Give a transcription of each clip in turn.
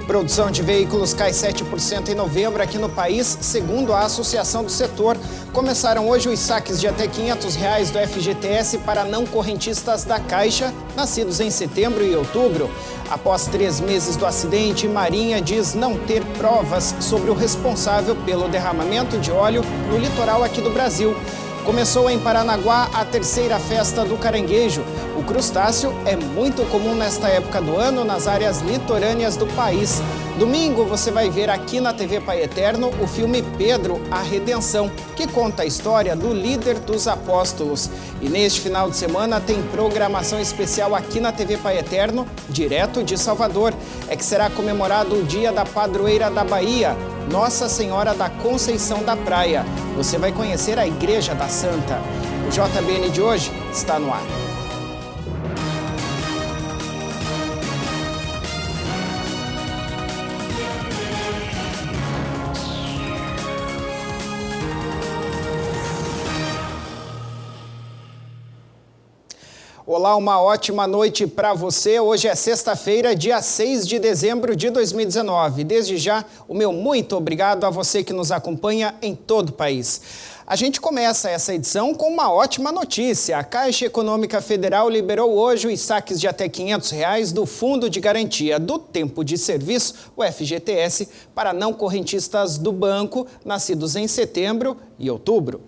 Produção de veículos cai 7% em novembro aqui no país, segundo a Associação do Setor. Começaram hoje os saques de até R$ 500 do FGTS para não correntistas da Caixa, nascidos em setembro e outubro. Após 3 meses do acidente, Marinha diz não ter provas sobre o responsável pelo derramamento de óleo no litoral aqui do Brasil. Começou em Paranaguá a 3ª festa do caranguejo. O crustáceo é muito comum nesta época do ano nas áreas litorâneas do país. Domingo você vai ver aqui na TV Pai Eterno o filme Pedro, a Redenção, que conta a história do líder dos apóstolos. E neste final de semana tem programação especial aqui na TV Pai Eterno, direto de Salvador. É que será comemorado o Dia da Padroeira da Bahia, Nossa Senhora da Conceição da Praia. Você vai conhecer a Igreja da Santa. O JBN de hoje está no ar. Olá, uma ótima noite para você. Hoje é sexta-feira, dia 6 de dezembro de 2019. Desde já, o meu muito obrigado a você que nos acompanha em todo o país. A gente começa essa edição com uma ótima notícia. A Caixa Econômica Federal liberou hoje os saques de até R$ 500 do Fundo de Garantia do Tempo de Serviço, o FGTS, para não correntistas do banco, nascidos em setembro e outubro.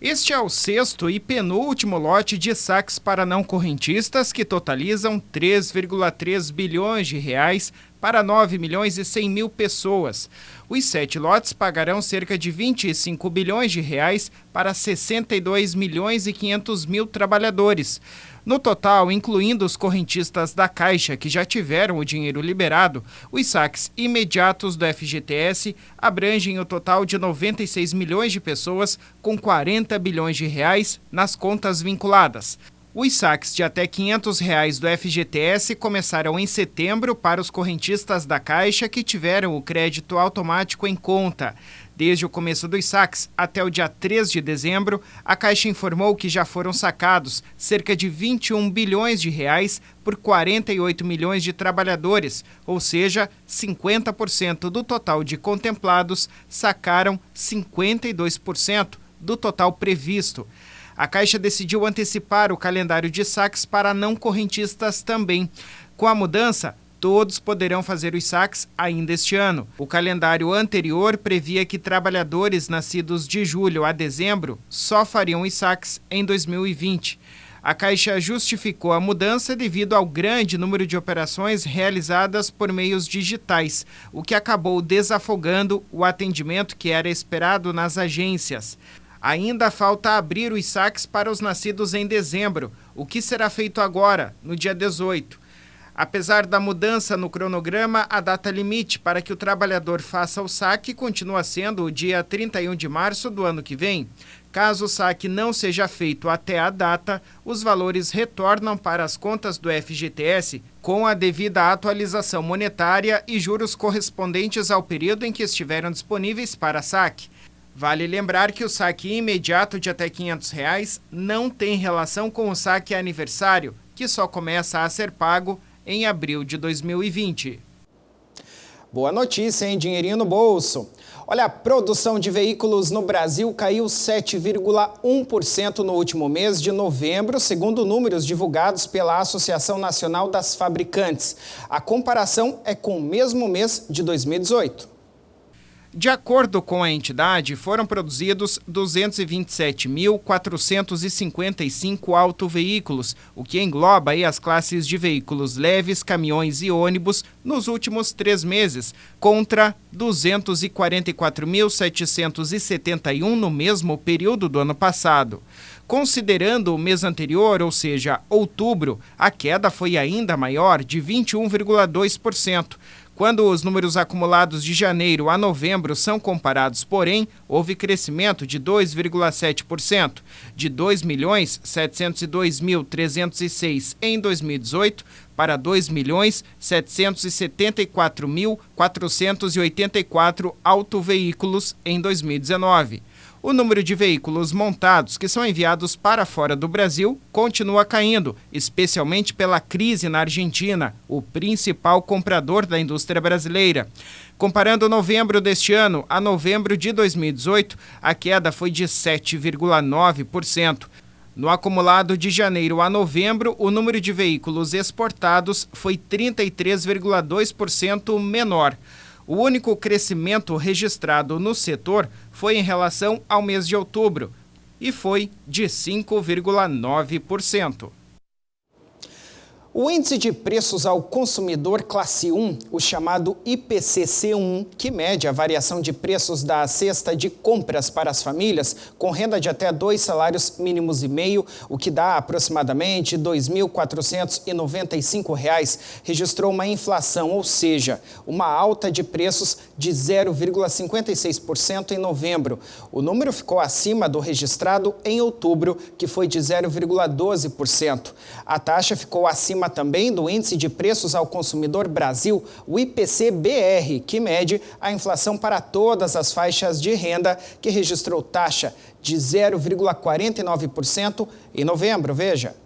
Este é o 6º e penúltimo lote de saques para não correntistas, que totalizam 3,3 bilhões de reais para 9 milhões e 100 mil pessoas. Os 7 lotes pagarão cerca de 25 bilhões de reais para 62 milhões e 500 mil trabalhadores. No total, incluindo os correntistas da Caixa que já tiveram o dinheiro liberado, os saques imediatos do FGTS abrangem o total de 96 milhões de pessoas com 40 bilhões de reais nas contas vinculadas. Os saques de até R$ 500 do FGTS começaram em setembro para os correntistas da Caixa que tiveram o crédito automático em conta. Desde o começo dos saques até o dia 3 de dezembro, a Caixa informou que já foram sacados cerca de 21 bilhões de reais por 48 milhões de trabalhadores, ou seja, 50% do total de contemplados sacaram 52% do total previsto. A Caixa decidiu antecipar o calendário de saques para não correntistas também. Com a mudança, todos poderão fazer os saques ainda este ano. O calendário anterior previa que trabalhadores nascidos de julho a dezembro só fariam os saques em 2020. A Caixa justificou a mudança devido ao grande número de operações realizadas por meios digitais, o que acabou desafogando o atendimento que era esperado nas agências. Ainda falta abrir os saques para os nascidos em dezembro, o que será feito agora, no dia 18. Apesar da mudança no cronograma, a data limite para que o trabalhador faça o saque continua sendo o dia 31 de março do ano que vem. Caso o saque não seja feito até a data, os valores retornam para as contas do FGTS com a devida atualização monetária e juros correspondentes ao período em que estiveram disponíveis para saque. Vale lembrar que o saque imediato de até R$ 500 não tem relação com o saque aniversário, que só começa a ser pago em abril de 2020. Boa notícia, hein? Dinheirinho no bolso. Olha, a produção de veículos no Brasil caiu 7,1% no último mês de novembro, segundo números divulgados pela Associação Nacional das Fabricantes. A comparação é com o mesmo mês de 2018. De acordo com a entidade, foram produzidos 227.455 autoveículos, o que engloba aí as classes de veículos leves, caminhões e ônibus nos últimos 3 meses, contra 244.771 no mesmo período do ano passado. Considerando o mês anterior, ou seja, outubro, a queda foi ainda maior, de 21,2%. Quando os números acumulados de janeiro a novembro são comparados, porém, houve crescimento de 2,7%, de 2.702.306 em 2018 para 2.774.484 autoveículos em 2019. O número de veículos montados que são enviados para fora do Brasil continua caindo, especialmente pela crise na Argentina, o principal comprador da indústria brasileira. Comparando novembro deste ano a novembro de 2018, a queda foi de 7,9%. No acumulado de janeiro a novembro, o número de veículos exportados foi 33,2% menor. O único crescimento registrado no setor foi em relação ao mês de outubro, e foi de 5,9%. O índice de preços ao consumidor classe 1, o chamado IPCC1, que mede a variação de preços da cesta de compras para as famílias com renda de até 2 salários mínimos e meio, o que dá aproximadamente R$ 2.495, registrou uma inflação, ou seja, uma alta de preços de 0,56% em novembro. O número ficou acima do registrado em outubro, que foi de 0,12%. A taxa ficou acima também do índice de preços ao consumidor Brasil, o IPC-BR, que mede a inflação para todas as faixas de renda, que registrou taxa de 0,49% em novembro. Veja.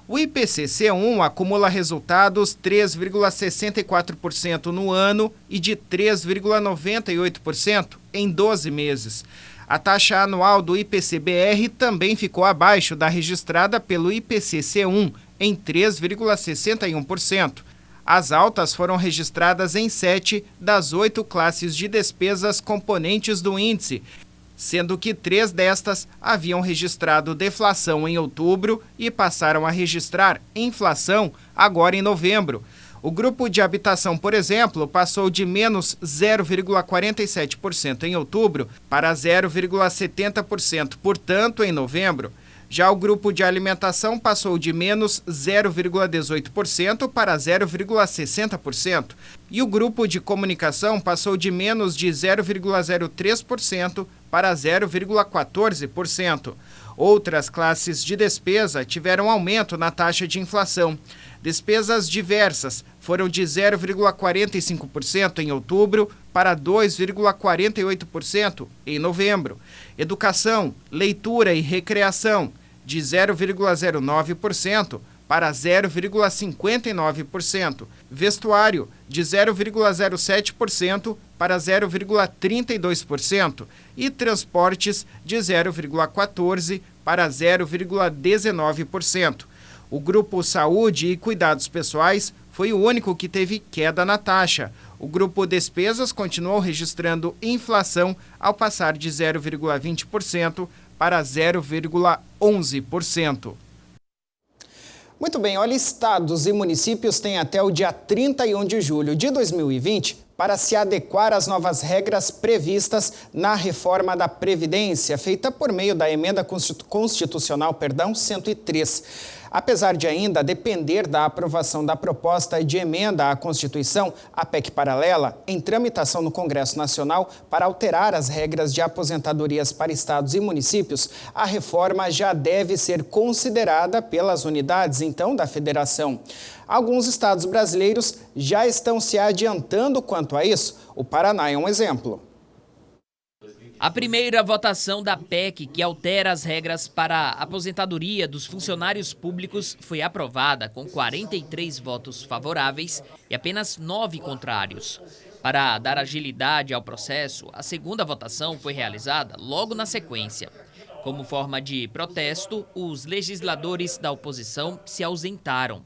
O IPCC1 acumula resultados 3,64% no ano e de 3,98% em 12 meses. A taxa anual do IPC-BR também ficou abaixo da registrada pelo IPCC1, em 3,61%. As altas foram registradas em 7 das 8 classes de despesas componentes do índice, sendo que 3 destas haviam registrado deflação em outubro e passaram a registrar inflação agora em novembro. O grupo de habitação, por exemplo, passou de menos 0,47% em outubro para 0,70%, portanto, em novembro. Já o grupo de alimentação passou de menos 0,18% para 0,60%. E o grupo de comunicação passou de menos de 0,03% para 0,14%. Outras classes de despesa tiveram aumento na taxa de inflação. Despesas diversas foram de 0,45% em outubro para 2,48% em novembro. Educação, leitura e recreação, de 0,09% para 0,59%. Vestuário, de 0,07% para 0,32%. E transportes, de 0,14% para 0,19%. O grupo Saúde e Cuidados Pessoais foi o único que teve queda na taxa. O grupo Despesas continuou registrando inflação ao passar de 0,20% para 0,11%. Muito bem, olha, estados e municípios têm até o dia 31 de julho de 2020 para se adequar às novas regras previstas na reforma da Previdência, feita por meio da Emenda Constitucional 103. Apesar de ainda depender da aprovação da proposta de emenda à Constituição, a PEC paralela, em tramitação no Congresso Nacional para alterar as regras de aposentadorias para estados e municípios, a reforma já deve ser considerada pelas unidades, então, da Federação. Alguns estados brasileiros já estão se adiantando quanto a isso. O Paraná é um exemplo. A primeira votação da PEC, que altera as regras para a aposentadoria dos funcionários públicos, foi aprovada com 43 votos favoráveis e apenas 9 contrários. Para dar agilidade ao processo, a segunda votação foi realizada logo na sequência. Como forma de protesto, os legisladores da oposição se ausentaram.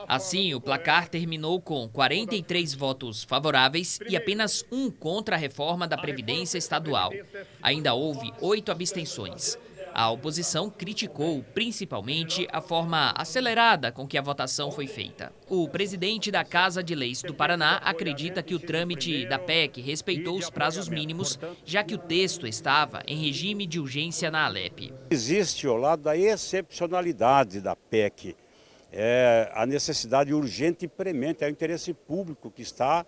Assim, o placar terminou com 43 votos favoráveis e apenas 1 contra a reforma da Previdência Estadual. Ainda houve 8 abstenções. A oposição criticou principalmente a forma acelerada com que a votação foi feita. O presidente da Casa de Leis do Paraná acredita que o trâmite da PEC respeitou os prazos mínimos, já que o texto estava em regime de urgência na Alep. Existe ao lado da excepcionalidade da PEC. É a necessidade urgente e premente, é o interesse público que está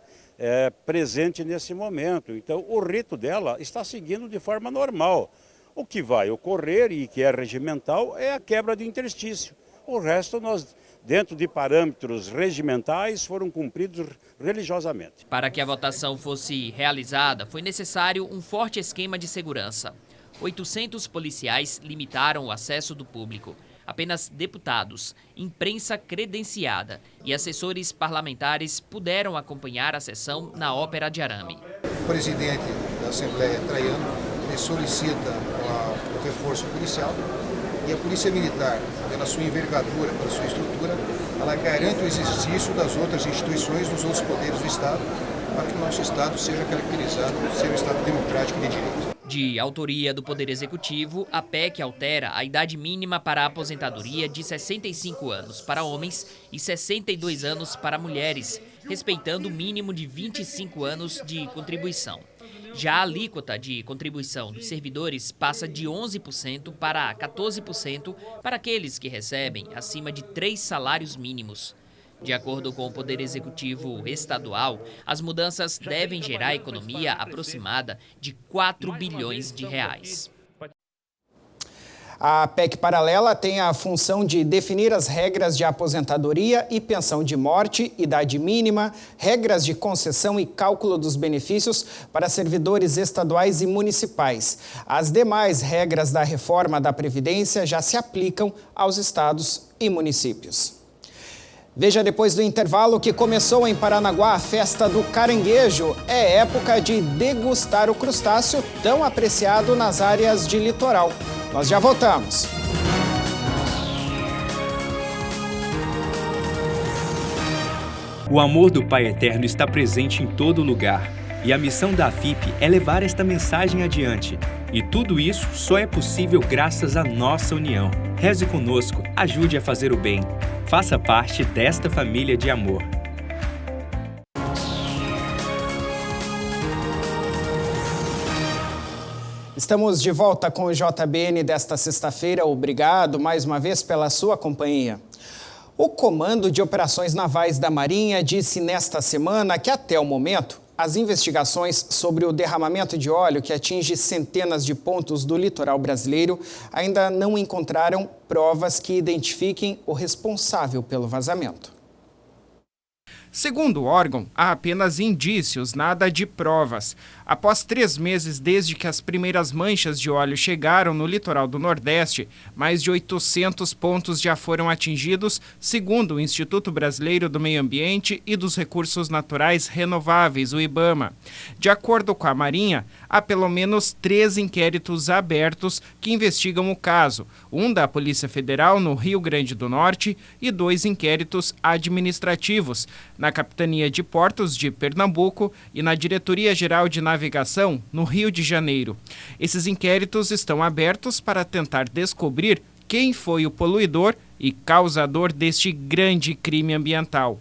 presente nesse momento. Então, o rito dela está seguindo de forma normal. O que vai ocorrer e que é regimental é a quebra de interstício. O resto, nós, dentro de parâmetros regimentais, foram cumpridos religiosamente. Para que a votação fosse realizada, foi necessário um forte esquema de segurança. 800 policiais limitaram o acesso do público. Apenas deputados, imprensa credenciada e assessores parlamentares puderam acompanhar a sessão na Ópera de Arame. O presidente da Assembleia, Traiano, solicita o reforço policial e a Polícia Militar, pela sua envergadura, pela sua estrutura, ela garante o exercício das outras instituições, dos outros poderes do Estado, para que o nosso Estado seja caracterizado por ser um Estado democrático e de direito. De autoria do Poder Executivo, a PEC altera a idade mínima para a aposentadoria de 65 anos para homens e 62 anos para mulheres, respeitando o mínimo de 25 anos de contribuição. Já a alíquota de contribuição dos servidores passa de 11% para 14% para aqueles que recebem acima de 3 salários mínimos. De acordo com o Poder Executivo Estadual, as mudanças devem gerar economia aproximada de 4 bilhões de reais. A PEC paralela tem a função de definir as regras de aposentadoria e pensão de morte, idade mínima, regras de concessão e cálculo dos benefícios para servidores estaduais e municipais. As demais regras da reforma da Previdência já se aplicam aos estados e municípios. Veja depois do intervalo que começou em Paranaguá a festa do caranguejo. É época de degustar o crustáceo tão apreciado nas áreas de litoral. Nós já voltamos. O amor do Pai Eterno está presente em todo lugar. E a missão da AFIP é levar esta mensagem adiante. E tudo isso só é possível graças à nossa união. Reze conosco, ajude a fazer o bem. Faça parte desta família de amor. Estamos de volta com o JBN desta sexta-feira. Obrigado mais uma vez pela sua companhia. O Comando de Operações Navais da Marinha disse nesta semana que, até o momento, as investigações sobre o derramamento de óleo que atinge centenas de pontos do litoral brasileiro ainda não encontraram provas que identifiquem o responsável pelo vazamento. Segundo o órgão, há apenas indícios, nada de provas. Após 3 meses desde que as primeiras manchas de óleo chegaram no litoral do Nordeste, mais de 800 pontos já foram atingidos, segundo o Instituto Brasileiro do Meio Ambiente e dos Recursos Naturais Renováveis, o IBAMA. De acordo com a Marinha, há pelo menos 3 inquéritos abertos que investigam o caso, um da Polícia Federal no Rio Grande do Norte e 2 inquéritos administrativos, na Capitania de Portos de Pernambuco e na Diretoria-Geral de Navegação, no Rio de Janeiro. Esses inquéritos estão abertos para tentar descobrir quem foi o poluidor e causador deste grande crime ambiental.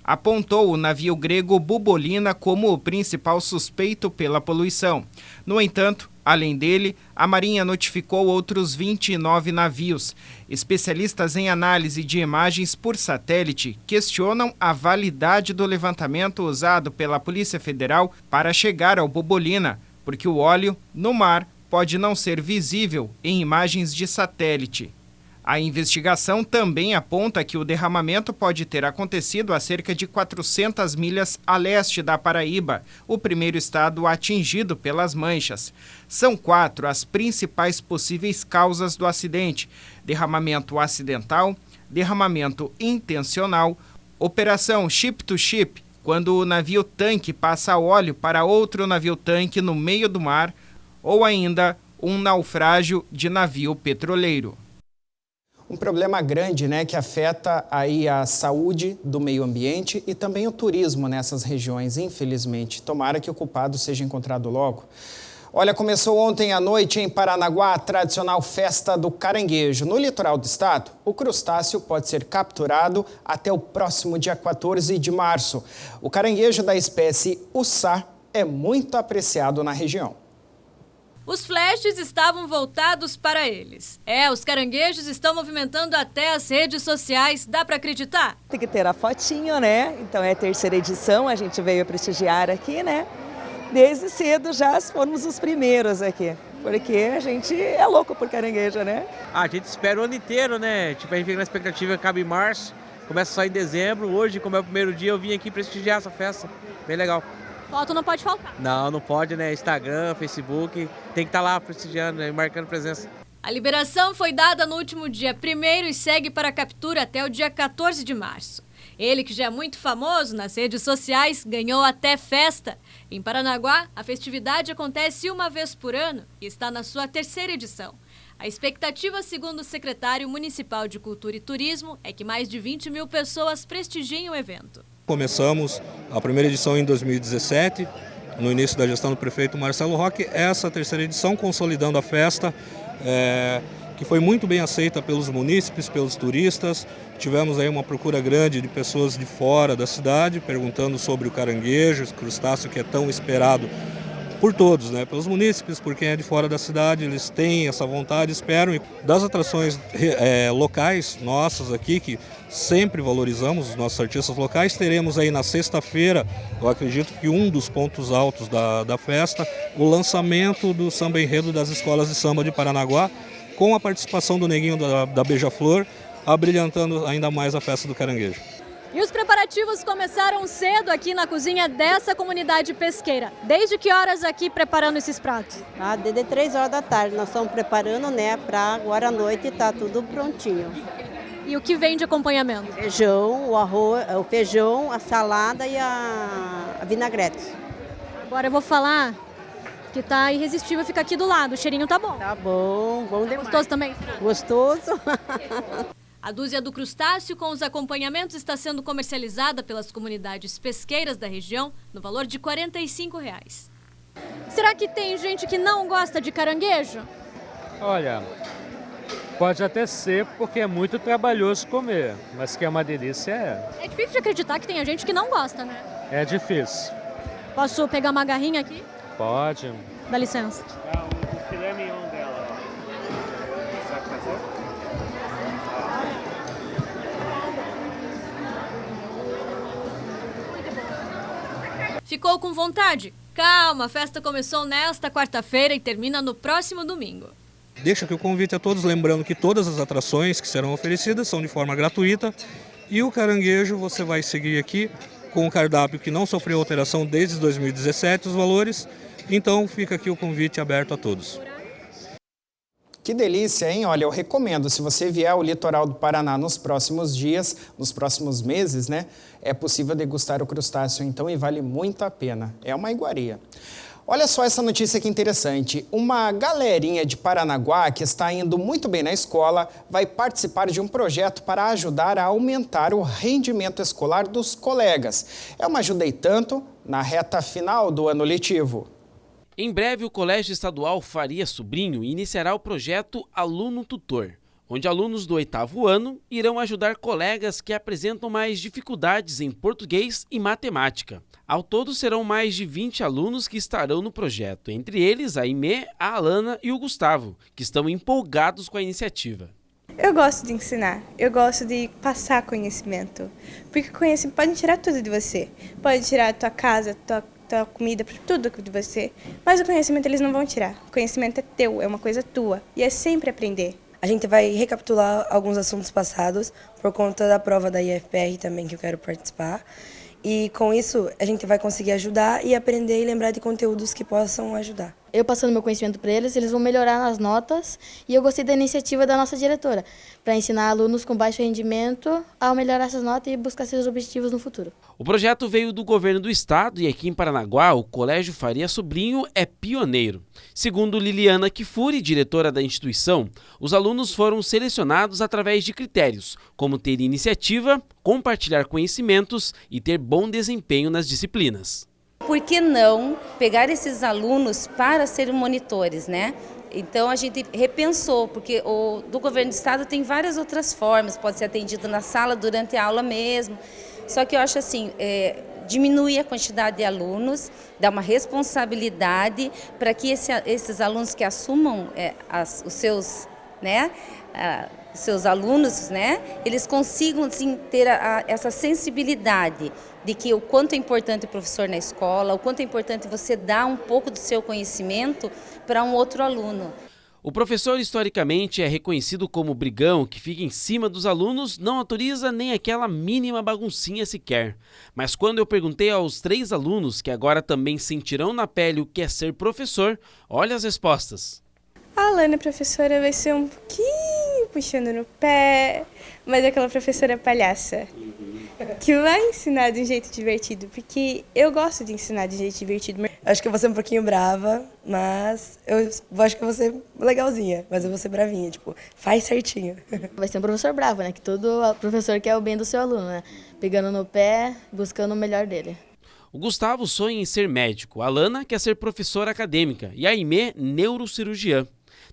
Apontou o navio grego Bubolina como o principal suspeito pela poluição. No entanto, além dele, a Marinha notificou outros 29 navios. Especialistas em análise de imagens por satélite questionam a validade do levantamento usado pela Polícia Federal para chegar ao Bubolina, porque o óleo, no mar, pode não ser visível em imagens de satélite. A investigação também aponta que o derramamento pode ter acontecido a cerca de 400 milhas a leste da Paraíba, o primeiro estado atingido pelas manchas. São 4 as principais possíveis causas do acidente: derramamento acidental, derramamento intencional, operação ship-to-ship, quando o navio-tanque passa óleo para outro navio-tanque no meio do mar, ou ainda um naufrágio de navio petroleiro. Um problema grande, né, que afeta aí a saúde do meio ambiente e também o turismo nessas regiões, infelizmente. Tomara que o culpado seja encontrado logo. Olha, começou ontem à noite em Paranaguá a tradicional festa do caranguejo. No litoral do estado, o crustáceo pode ser capturado até o próximo dia 14 de março. O caranguejo da espécie Ussá é muito apreciado na região. Os flashes estavam voltados para eles. Os caranguejos estão movimentando até as redes sociais, dá para acreditar? Tem que ter a fotinho, né? Então é a 3ª edição, a gente veio prestigiar aqui, né? Desde cedo já fomos os primeiros aqui, porque a gente é louco por caranguejo, né? A gente espera o ano inteiro, né? Tipo, a gente fica na expectativa que acaba em março, começa só em dezembro. Hoje, como é o primeiro dia, eu vim aqui prestigiar essa festa, bem legal. Foto não pode faltar. Não pode, né? Instagram, Facebook, tem que estar lá prestigiando, né? Marcando presença. A liberação foi dada no último dia 1º e segue para a captura até o dia 14 de março. Ele, que já é muito famoso nas redes sociais, ganhou até festa. Em Paranaguá, a festividade acontece uma vez por ano e está na sua 3ª edição. A expectativa, segundo o secretário municipal de Cultura e Turismo, é que mais de 20 mil pessoas prestigiem o evento. Começamos a primeira edição em 2017, no início da gestão do prefeito Marcelo Roque, essa 3ª edição consolidando a festa, que foi muito bem aceita pelos munícipes, pelos turistas. Tivemos aí uma procura grande de pessoas de fora da cidade, perguntando sobre o caranguejo, esse crustáceo que é tão esperado por todos, né? Pelos munícipes, por quem é de fora da cidade, eles têm essa vontade, esperam. E das atrações locais nossas aqui, que sempre valorizamos os nossos artistas locais, teremos aí na sexta-feira, eu acredito que um dos pontos altos da festa, o lançamento do samba enredo das escolas de samba de Paranaguá, com a participação do Neguinho da Beija-Flor, abrilhantando ainda mais a festa do caranguejo. E os preparativos começaram cedo aqui na cozinha dessa comunidade pesqueira. Desde que horas aqui preparando esses pratos? Desde 3 horas da tarde. Nós estamos preparando, né, para agora à noite tá tudo prontinho. E o que vem de acompanhamento? Feijão, o arroz, o feijão, a salada e a vinagrete. Agora eu vou falar que tá irresistível, fica aqui do lado. O cheirinho tá bom. Tá bom, bom demais. Gostoso também? Gostoso. A dúzia do crustáceo com os acompanhamentos está sendo comercializada pelas comunidades pesqueiras da região no valor de R$ 45. Será que tem gente que não gosta de caranguejo? Olha, pode até ser porque é muito trabalhoso comer, mas que é uma delícia É difícil de acreditar que tem gente que não gosta, né? É difícil. Posso pegar uma garrinha aqui? Pode. Dá licença. O filé mignon dela. Sabe fazer? Ficou com vontade? Calma, a festa começou nesta quarta-feira e termina no próximo domingo. Deixa aqui o convite a todos, lembrando que todas as atrações que serão oferecidas são de forma gratuita e o caranguejo você vai seguir aqui com o cardápio que não sofreu alteração desde 2017, os valores, então fica aqui o convite aberto a todos. Que delícia, hein? Olha, eu recomendo, se você vier ao litoral do Paraná nos próximos dias, nos próximos meses, né? É possível degustar o crustáceo, então, e vale muito a pena. É uma iguaria. Olha só essa notícia que interessante. Uma galerinha de Paranaguá que está indo muito bem na escola vai participar de um projeto para ajudar a aumentar o rendimento escolar dos colegas. É uma ajuda e tanto na reta final do ano letivo. Em breve, o Colégio Estadual Faria Sobrinho iniciará o projeto Aluno Tutor, onde alunos do 8º ano irão ajudar colegas que apresentam mais dificuldades em português e matemática. Ao todo, serão mais de 20 alunos que estarão no projeto, entre eles a Aimee, a Alana e o Gustavo, que estão empolgados com a iniciativa. Eu gosto de ensinar, eu gosto de passar conhecimento, porque conhecimento pode tirar tudo de você, pode tirar a tua casa, tua comida, tudo de você, mas o conhecimento eles não vão tirar. O conhecimento é teu, é uma coisa tua e é sempre aprender. A gente vai recapitular alguns assuntos passados por conta da prova da IFPR também que eu quero participar. E com isso a gente vai conseguir ajudar e aprender e lembrar de conteúdos que possam ajudar. Eu passando meu conhecimento para eles vão melhorar nas notas e eu gostei da iniciativa da nossa diretora, para ensinar alunos com baixo rendimento a melhorar essas notas e buscar seus objetivos no futuro. O projeto veio do governo do estado e aqui em Paranaguá o Colégio Faria Sobrinho é pioneiro. Segundo Liliana Kifuri, diretora da instituição, os alunos foram selecionados através de critérios, como ter iniciativa, compartilhar conhecimentos e ter bom desempenho nas disciplinas. Por que não pegar esses alunos para serem monitores, né? Então a gente repensou, porque do governo do estado tem várias outras formas, pode ser atendido na sala durante a aula mesmo. Só que eu acho assim, diminuir a quantidade de alunos, dar uma responsabilidade para que esses alunos que assumam os seus, né? Seus alunos, né, eles consigam assim, ter essa sensibilidade de que o quanto é importante o professor na escola, o quanto é importante você dar um pouco do seu conhecimento para um outro aluno. O professor, historicamente, é reconhecido como brigão, que fica em cima dos alunos, não autoriza nem aquela mínima baguncinha sequer. Mas quando eu perguntei aos 3 alunos, que agora também sentirão na pele o que é ser professor, olha as respostas. A Alana, professora, vai ser um pouquinho puxando no pé, mas é aquela professora palhaça, que vai ensinar de um jeito divertido, porque eu gosto de ensinar de um jeito divertido. Acho que eu vou ser um pouquinho brava, mas eu acho que eu vou ser legalzinha, mas eu vou ser bravinha, tipo, faz certinho. Vai ser um professor bravo, né? Que todo professor quer o bem do seu aluno, né? Pegando no pé, buscando o melhor dele. O Gustavo sonha em ser médico, a Alana quer ser professora acadêmica e a Aimee, neurocirurgiã.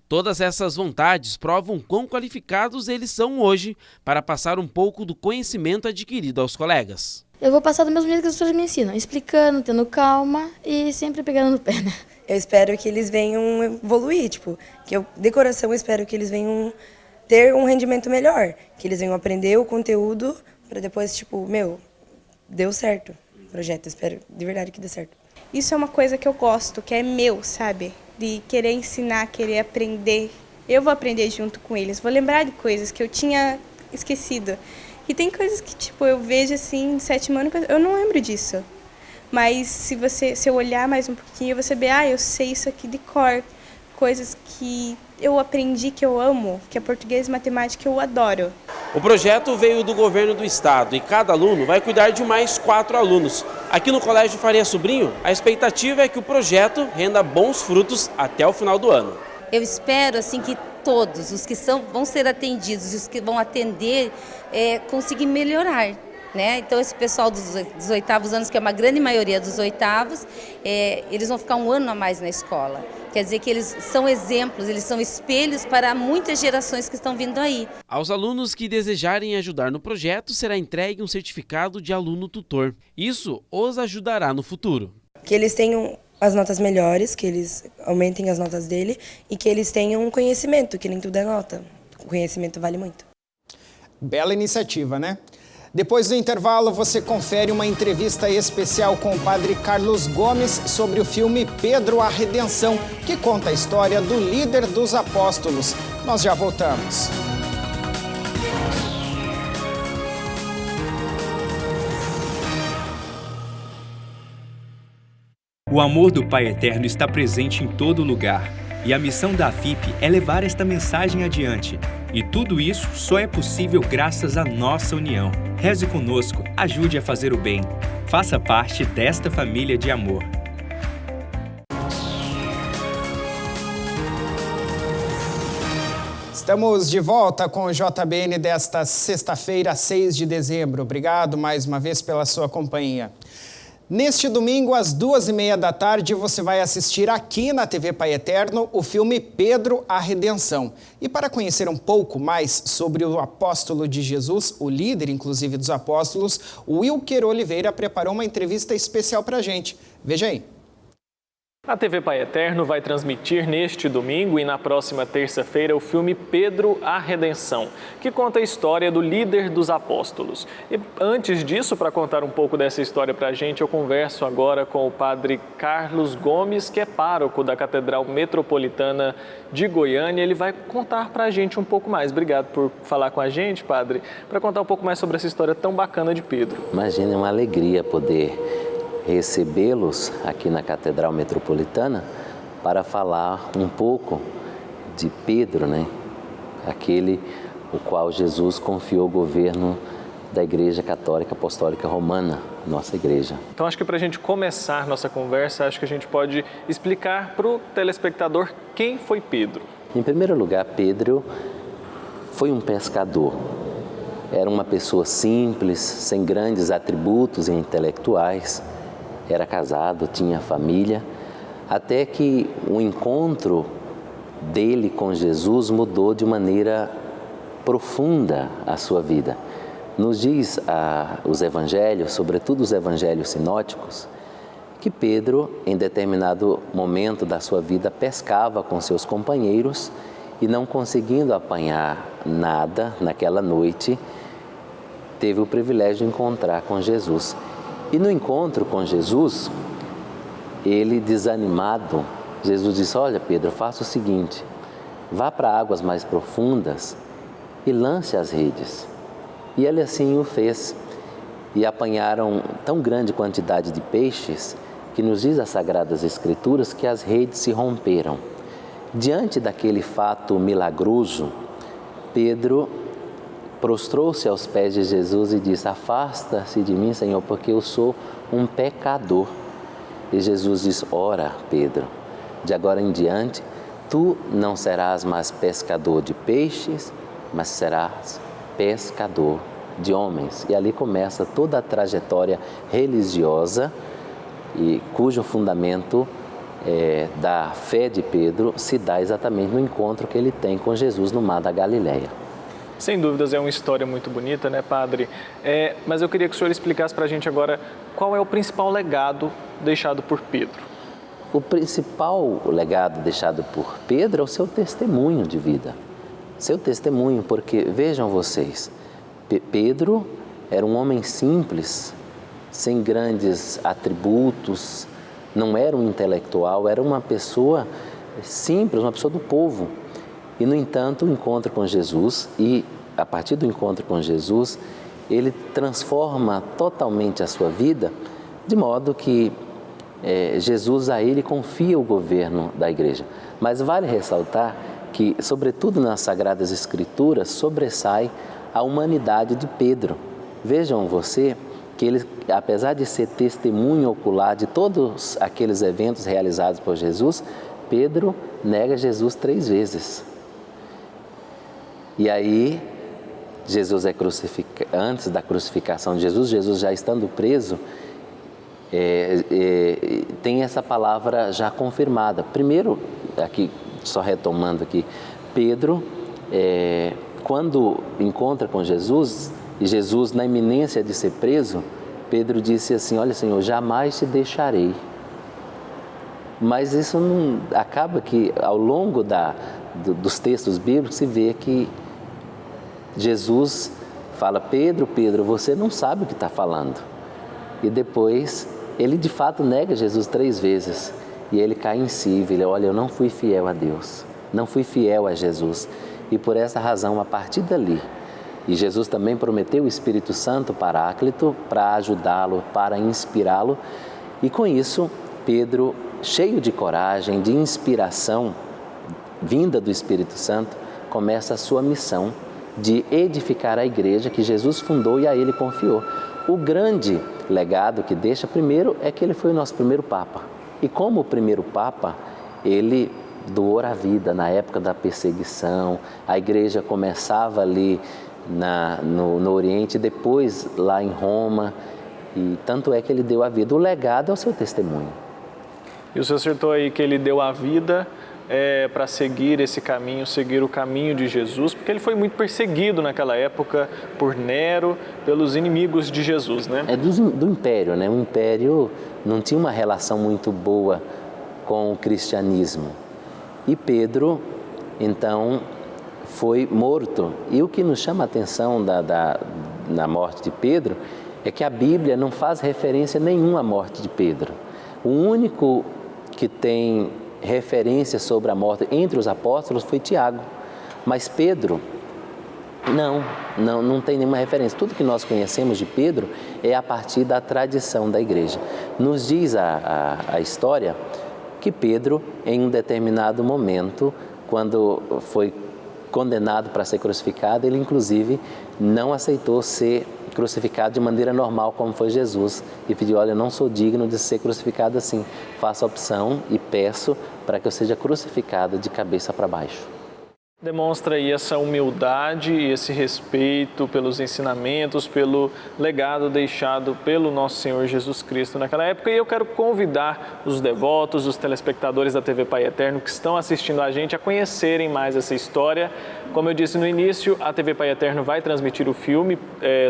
Todas essas vontades provam quão qualificados eles são hoje para passar um pouco do conhecimento adquirido aos colegas. Eu vou passar do mesmo jeito que as pessoas me ensinam, explicando, tendo calma e sempre pegando no pé, né? Eu espero que eles venham evoluir, tipo, de coração eu espero que eles venham ter um rendimento melhor, que eles venham aprender o conteúdo para depois, tipo, deu certo o projeto, eu espero de verdade que dê certo. Isso é uma coisa que eu gosto, que é meu, sabe? De querer ensinar, querer aprender. Eu vou aprender junto com eles, vou lembrar de coisas que eu tinha esquecido. E tem coisas que, tipo, eu vejo assim, no 7º ano, eu não lembro disso. Mas se eu olhar mais um pouquinho, você vê, eu sei isso aqui de cor. Coisas que eu aprendi, que eu amo, que é português e matemática, eu adoro. O projeto veio do governo do estado e cada aluno vai cuidar de mais 4 alunos. Aqui no Colégio Faria Sobrinho, a expectativa é que o projeto renda bons frutos até o final do ano. Eu espero assim que todos os que vão ser atendidos e os que vão atender conseguir melhorar. Né? Então esse pessoal dos 8º anos, que é uma grande maioria dos 8º, eles vão ficar um ano a mais na escola. Quer dizer que eles são exemplos, eles são espelhos para muitas gerações que estão vindo aí. Aos alunos que desejarem ajudar no projeto, será entregue um certificado de aluno tutor. Isso os ajudará no futuro. Que eles tenham as notas melhores, que eles aumentem as notas dele e que eles tenham um conhecimento, que nem tudo é nota. O conhecimento vale muito. Bela iniciativa, né? Depois do intervalo, você confere uma entrevista especial com o padre Carlos Gomes sobre o filme Pedro, a Redenção, que conta a história do líder dos apóstolos. Nós já voltamos. O amor do Pai Eterno está presente em todo lugar. E a missão da AFIP é levar esta mensagem adiante. E tudo isso só é possível graças à nossa união. Reze conosco, ajude a fazer o bem. Faça parte desta família de amor. Estamos de volta com o JBN desta sexta-feira, 6 de dezembro. Obrigado mais uma vez pela sua companhia. Neste domingo, às 2h30 da tarde, você vai assistir aqui na TV Pai Eterno o filme Pedro, a Redenção. E para conhecer um pouco mais sobre o apóstolo de Jesus, o líder, inclusive, dos apóstolos, o Wilker Oliveira preparou uma entrevista especial para a gente. Veja aí. A TV Pai Eterno vai transmitir neste domingo e na próxima terça-feira o filme Pedro, a Redenção, que conta a história do líder dos apóstolos. E antes disso, para contar um pouco dessa história para a gente, eu converso agora com o padre Carlos Gomes, que é pároco da Catedral Metropolitana de Goiânia. Ele vai contar para a gente um pouco mais. Obrigado por falar com a gente, padre, para contar um pouco mais sobre essa história tão bacana de Pedro. Imagina, é uma alegria poder recebê-los aqui na Catedral Metropolitana para falar um pouco de Pedro, né? Aquele o qual Jesus confiou o governo da Igreja Católica Apostólica Romana, nossa igreja. Então acho que para a gente começar nossa conversa, acho que a gente pode explicar para o telespectador quem foi Pedro. Em primeiro lugar, Pedro foi um pescador. Era uma pessoa simples, sem grandes atributos intelectuais. Era casado, tinha família, até que o encontro dele com Jesus mudou de maneira profunda a sua vida. Nos diz os evangelhos, sobretudo os evangelhos sinóticos, que Pedro, em determinado momento da sua vida, pescava com seus companheiros e, não conseguindo apanhar nada naquela noite, teve o privilégio de encontrar com Jesus. E no encontro com Jesus, ele desanimado, Jesus disse: olha, Pedro, faça o seguinte, vá para águas mais profundas e lance as redes. E ele assim o fez. E apanharam tão grande quantidade de peixes que nos diz as Sagradas Escrituras que as redes se romperam. Diante daquele fato milagroso, Pedro prostrou-se aos pés de Jesus e disse: afasta-se de mim, Senhor, porque eu sou um pecador. E Jesus disse: ora, Pedro, de agora em diante, tu não serás mais pescador de peixes, mas serás pescador de homens. E ali começa toda a trajetória religiosa, e cujo fundamento da fé de Pedro se dá exatamente no encontro que ele tem com Jesus no mar da Galileia. Sem dúvidas, é uma história muito bonita, né, padre? Mas eu queria que o senhor explicasse para a gente agora qual é o principal legado deixado por Pedro. O principal legado deixado por Pedro é o seu testemunho de vida. Seu testemunho, porque vejam vocês, Pedro era um homem simples, sem grandes atributos, não era um intelectual, era uma pessoa simples, uma pessoa do povo. E, no entanto, o encontro com Jesus, e a partir do encontro com Jesus, ele transforma totalmente a sua vida, de modo que Jesus a ele confia o governo da igreja. Mas vale ressaltar que, sobretudo nas Sagradas Escrituras, sobressai a humanidade de Pedro. Vejam você que ele, apesar de ser testemunho ocular de todos aqueles eventos realizados por Jesus, Pedro nega Jesus 3 vezes. E aí, Jesus é crucificado. Antes da crucificação de Jesus, Jesus já estando preso, tem essa palavra já confirmada. Primeiro, aqui, só retomando aqui, Pedro, quando encontra com Jesus, e Jesus na iminência de ser preso, Pedro disse assim: olha, Senhor, jamais te deixarei. Mas isso não acaba que ao longo dos textos bíblicos se vê que Jesus fala: Pedro, Pedro, você não sabe o que está falando. E depois ele de fato nega Jesus 3 vezes. E ele cai em si e ele: olha, eu não fui fiel a Deus, não fui fiel a Jesus. E por essa razão, a partir dali, e Jesus também prometeu o Espírito Santo Paráclito para ajudá-lo, para inspirá-lo. E com isso, Pedro, cheio de coragem, de inspiração, vinda do Espírito Santo, começa a sua missão de edificar a igreja que Jesus fundou e a ele confiou. O grande legado que deixa, primeiro, é que ele foi o nosso primeiro Papa. E como o primeiro Papa, ele doou a vida na época da perseguição. A igreja começava ali no Oriente, depois lá em Roma, e tanto é que ele deu a vida. O legado é o seu testemunho. E o senhor acertou aí que ele deu a vida para seguir esse caminho, seguir o caminho de Jesus, porque ele foi muito perseguido naquela época por Nero, pelos inimigos de Jesus, né? Do Império, né? O Império não tinha uma relação muito boa com o cristianismo. E Pedro, então, foi morto. E o que nos chama a atenção na morte de Pedro é que a Bíblia não faz referência nenhuma à morte de Pedro. O único que tem referência sobre a morte entre os apóstolos foi Tiago. Mas Pedro, não tem nenhuma referência. Tudo que nós conhecemos de Pedro é a partir da tradição da igreja. Nos diz a história que Pedro, em um determinado momento, quando foi condenado para ser crucificado, ele inclusive não aceitou ser crucificado de maneira normal como foi Jesus e pediu: olha, eu não sou digno de ser crucificado assim, faço a opção e peço para que eu seja crucificado de cabeça para baixo. Demonstra aí essa humildade e esse respeito pelos ensinamentos, pelo legado deixado pelo nosso Senhor Jesus Cristo naquela época. E eu quero convidar os devotos, os telespectadores da TV Pai Eterno que estão assistindo a gente a conhecerem mais essa história. Como eu disse no início, a TV Pai Eterno vai transmitir o filme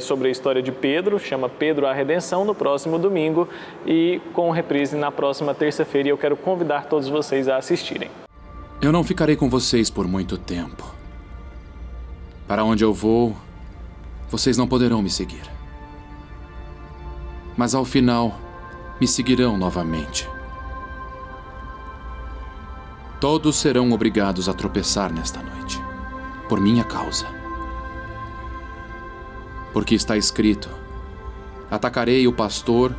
sobre a história de Pedro, chama Pedro a Redenção, no próximo domingo e com reprise na próxima terça-feira. E eu quero convidar todos vocês a assistirem. Eu não ficarei com vocês por muito tempo. Para onde eu vou, vocês não poderão me seguir. Mas ao final, me seguirão novamente. Todos serão obrigados a tropeçar nesta noite, por minha causa. Porque está escrito: atacarei o pastor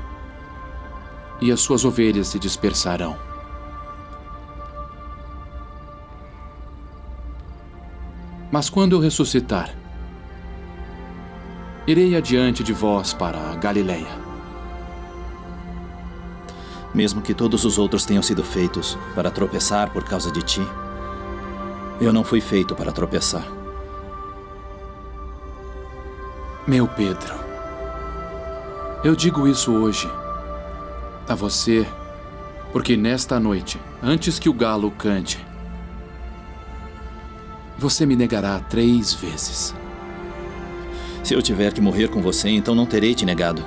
e as suas ovelhas se dispersarão. Mas quando eu ressuscitar, irei adiante de vós para a Galileia. Mesmo que todos os outros tenham sido feitos para tropeçar por causa de ti, eu não fui feito para tropeçar. Meu Pedro, eu digo isso hoje a você, porque nesta noite, antes que o galo cante, você me negará 3 vezes. Se eu tiver que morrer com você, então não terei te negado.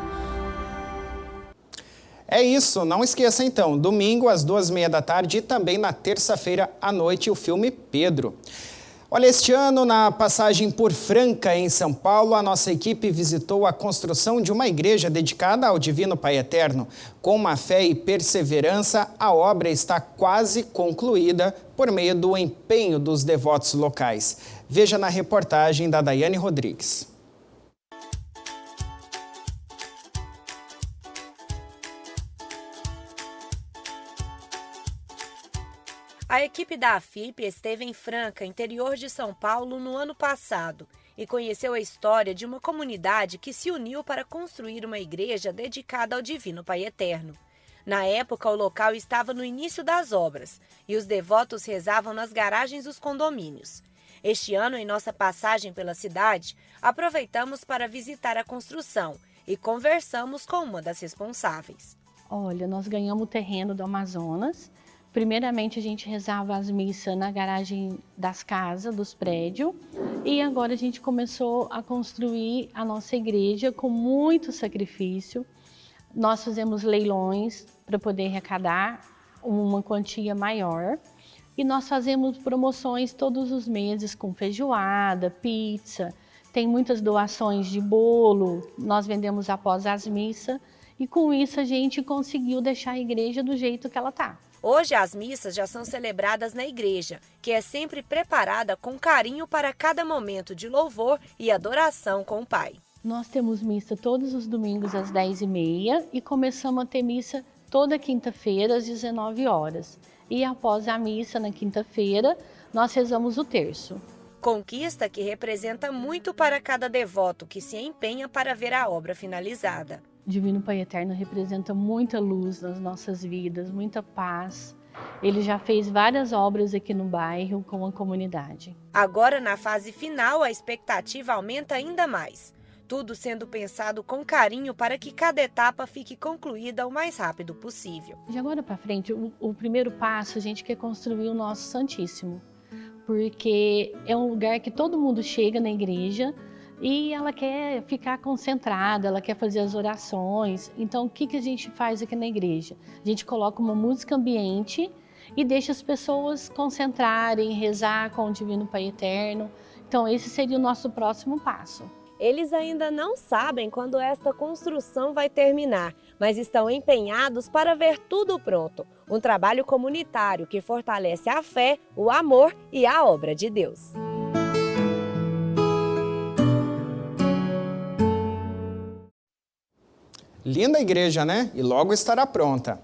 É isso, não esqueça então, domingo às 2h30 da tarde e também na terça-feira à noite o filme Pedro. Olha, este ano na passagem por Franca, em São Paulo, a nossa equipe visitou a construção de uma igreja dedicada ao Divino Pai Eterno. Com uma fé e perseverança, a obra está quase concluída por meio do empenho dos devotos locais. Veja na reportagem da Daiane Rodrigues. A equipe da AFIP esteve em Franca, interior de São Paulo, no ano passado e conheceu a história de uma comunidade que se uniu para construir uma igreja dedicada ao Divino Pai Eterno. Na época, o local estava no início das obras e os devotos rezavam nas garagens dos condomínios. Este ano, em nossa passagem pela cidade, aproveitamos para visitar a construção e conversamos com uma das responsáveis. Olha, nós ganhamos o terreno do Amazonas. Primeiramente, a gente rezava as missas na garagem das casas, dos prédios, e agora a gente começou a construir a nossa igreja com muito sacrifício. Nós fizemos leilões para poder arrecadar uma quantia maior e nós fazemos promoções todos os meses com feijoada, pizza, tem muitas doações de bolo, nós vendemos após as missas e com isso a gente conseguiu deixar a igreja do jeito que ela está. Hoje as missas já são celebradas na igreja, que é sempre preparada com carinho para cada momento de louvor e adoração com o Pai. Nós temos missa todos os domingos às 10h30 e começamos a ter missa toda quinta-feira às 19 horas. E após a missa na quinta-feira, nós rezamos o terço. Conquista que representa muito para cada devoto que se empenha para ver a obra finalizada. Divino Pai Eterno representa muita luz nas nossas vidas, muita paz. Ele já fez várias obras aqui no bairro com a comunidade. Agora, na fase final, a expectativa aumenta ainda mais. Tudo sendo pensado com carinho para que cada etapa fique concluída o mais rápido possível. De agora para frente, o primeiro passo, a gente quer construir o nosso Santíssimo. Porque é um lugar que todo mundo chega na igreja e ela quer ficar concentrada, ela quer fazer as orações. Então, o que a gente faz aqui na igreja? A gente coloca uma música ambiente e deixa as pessoas concentrarem, rezar com o Divino Pai Eterno. Então, esse seria o nosso próximo passo. Eles ainda não sabem quando esta construção vai terminar, mas estão empenhados para ver tudo pronto. Um trabalho comunitário que fortalece a fé, o amor e a obra de Deus. Linda igreja, né? E logo estará pronta.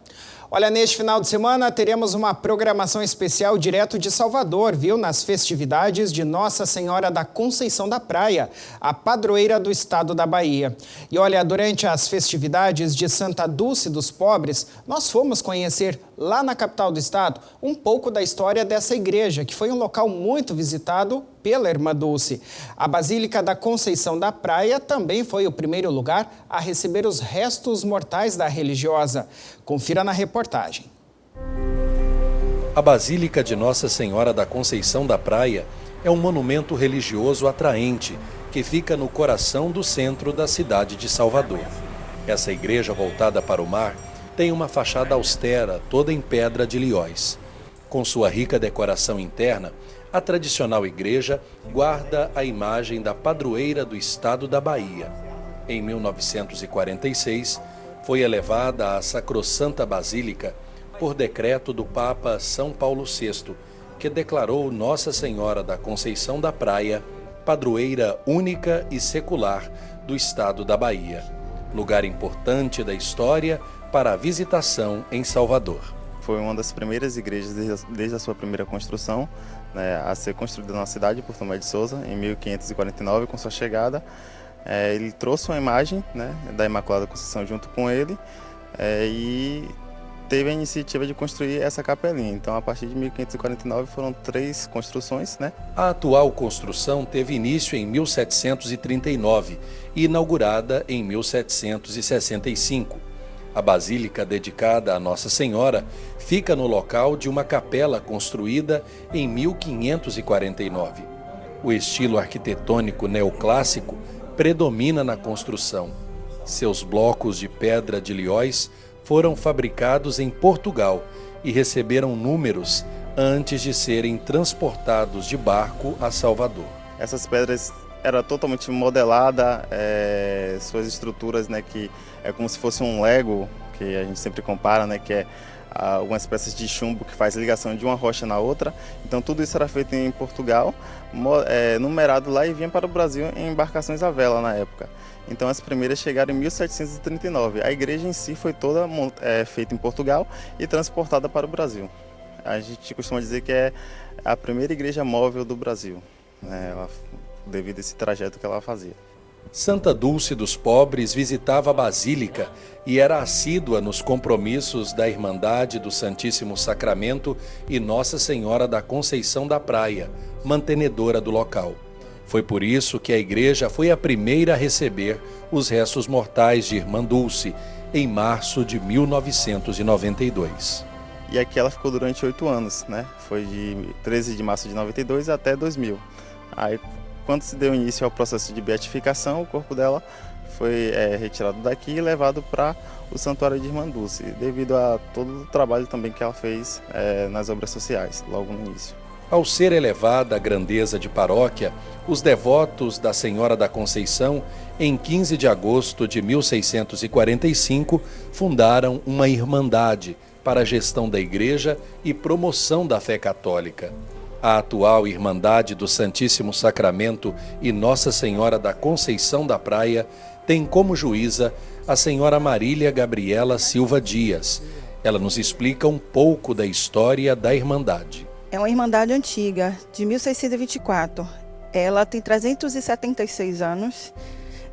Olha, neste final de semana teremos uma programação especial direto de Salvador, viu? Nas festividades de Nossa Senhora da Conceição da Praia, a padroeira do estado da Bahia. E olha, durante as festividades de Santa Dulce dos Pobres, nós fomos conhecer lá na capital do estado um pouco da história dessa igreja, que foi um local muito visitado pela Irmã Dulce. A Basílica da Conceição da Praia também foi o primeiro lugar a receber os restos mortais da religiosa. Confira na reportagem. A Basílica de Nossa Senhora da Conceição da Praia é um monumento religioso atraente que fica no coração do centro da cidade de Salvador. Essa igreja voltada para o mar tem uma fachada austera, toda em pedra de Lihóis. Com sua rica decoração interna, a tradicional igreja guarda a imagem da padroeira do estado da Bahia. Em 1946, foi elevada à Sacrossanta Basílica por decreto do Papa São Paulo VI, que declarou Nossa Senhora da Conceição da Praia padroeira única e secular do estado da Bahia. Lugar importante da história para a visitação em Salvador. Foi uma das primeiras igrejas desde a sua primeira construção, né, a ser construída na cidade por Tomé de Souza, em 1549, com sua chegada. Ele trouxe uma imagem, né, da Imaculada Conceição junto com ele e teve a iniciativa de construir essa capelinha. Então, a partir de 1549, foram 3 construções, né? A atual construção teve início em 1739 e inaugurada em 1765. A basílica dedicada a Nossa Senhora fica no local de uma capela construída em 1549. O estilo arquitetônico neoclássico predomina na construção. Seus blocos de pedra de Liois foram fabricados em Portugal e receberam números antes de serem transportados de barco a Salvador. Essas pedras eram totalmente modeladas, suas estruturas, né, que é como se fosse um Lego, que a gente sempre compara, né, que é algumas peças de chumbo que faz ligação de uma rocha na outra. Então tudo isso era feito em Portugal, numerado lá e vinha para o Brasil em embarcações à vela na época. Então as primeiras chegaram em 1739. A igreja em si foi toda feita em Portugal e transportada para o Brasil. A gente costuma dizer que é a primeira igreja móvel do Brasil, né, devido a esse trajeto que ela fazia. Santa Dulce dos Pobres visitava a Basílica e era assídua nos compromissos da Irmandade do Santíssimo Sacramento e Nossa Senhora da Conceição da Praia, mantenedora do local. Foi por isso que a igreja foi a primeira a receber os restos mortais de Irmã Dulce, em março de 1992. E aqui ela ficou durante 8 anos, né? Foi de 13 de março de 92 até 2000. Aí, quando se deu início ao processo de beatificação, o corpo dela foi retirado daqui e levado para o Santuário de Irmã Dulce, devido a todo o trabalho também que ela fez nas obras sociais, logo no início. Ao ser elevada à grandeza de paróquia, os devotos da Senhora da Conceição, em 15 de agosto de 1645, fundaram uma irmandade para a gestão da igreja e promoção da fé católica. A atual Irmandade do Santíssimo Sacramento e Nossa Senhora da Conceição da Praia tem como juíza a Senhora Marília Gabriela Silva Dias. Ela nos explica um pouco da história da Irmandade. É uma irmandade antiga, de 1624. Ela tem 376 anos.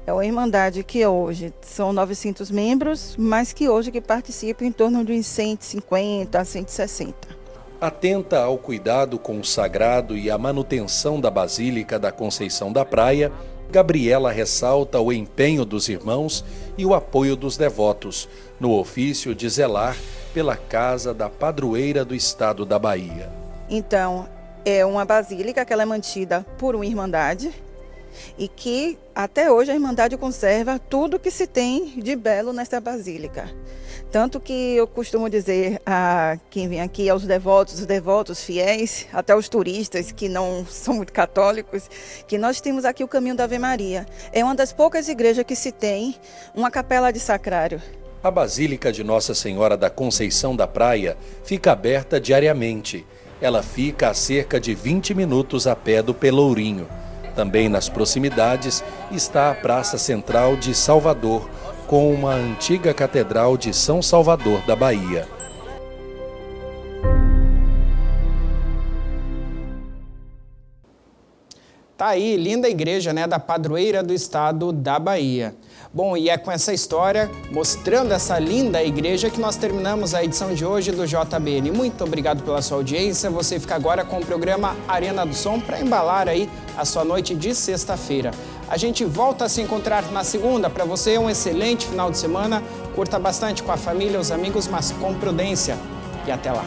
É uma irmandade que hoje são 900 membros, mas que hoje que participam em torno de uns 150 a 160. Atenta ao cuidado com o sagrado e à manutenção da Basílica da Conceição da Praia, Gabriela ressalta o empenho dos irmãos e o apoio dos devotos no ofício de zelar pela casa da padroeira do estado da Bahia. Então, é uma basílica que ela é mantida por uma irmandade e que até hoje a irmandade conserva tudo que se tem de belo nessa basílica. Tanto que eu costumo dizer a quem vem aqui, aos devotos, os devotos fiéis, até os turistas que não são muito católicos, que nós temos aqui o caminho da Ave Maria. É uma das poucas igrejas que se tem uma capela de sacrário. A Basílica de Nossa Senhora da Conceição da Praia fica aberta diariamente. Ela fica a cerca de 20 minutos a pé do Pelourinho. Também nas proximidades está a Praça Central de Salvador, com uma antiga Catedral de São Salvador da Bahia. Tá aí, linda igreja, né, da padroeira do estado da Bahia. Bom, e é com essa história, mostrando essa linda igreja, que nós terminamos a edição de hoje do JBN. Muito obrigado pela sua audiência. Você fica agora com o programa Arena do Som para embalar aí a sua noite de sexta-feira. A gente volta a se encontrar na segunda. Para você, um excelente final de semana. Curta bastante com a família, os amigos, mas com prudência. E até lá.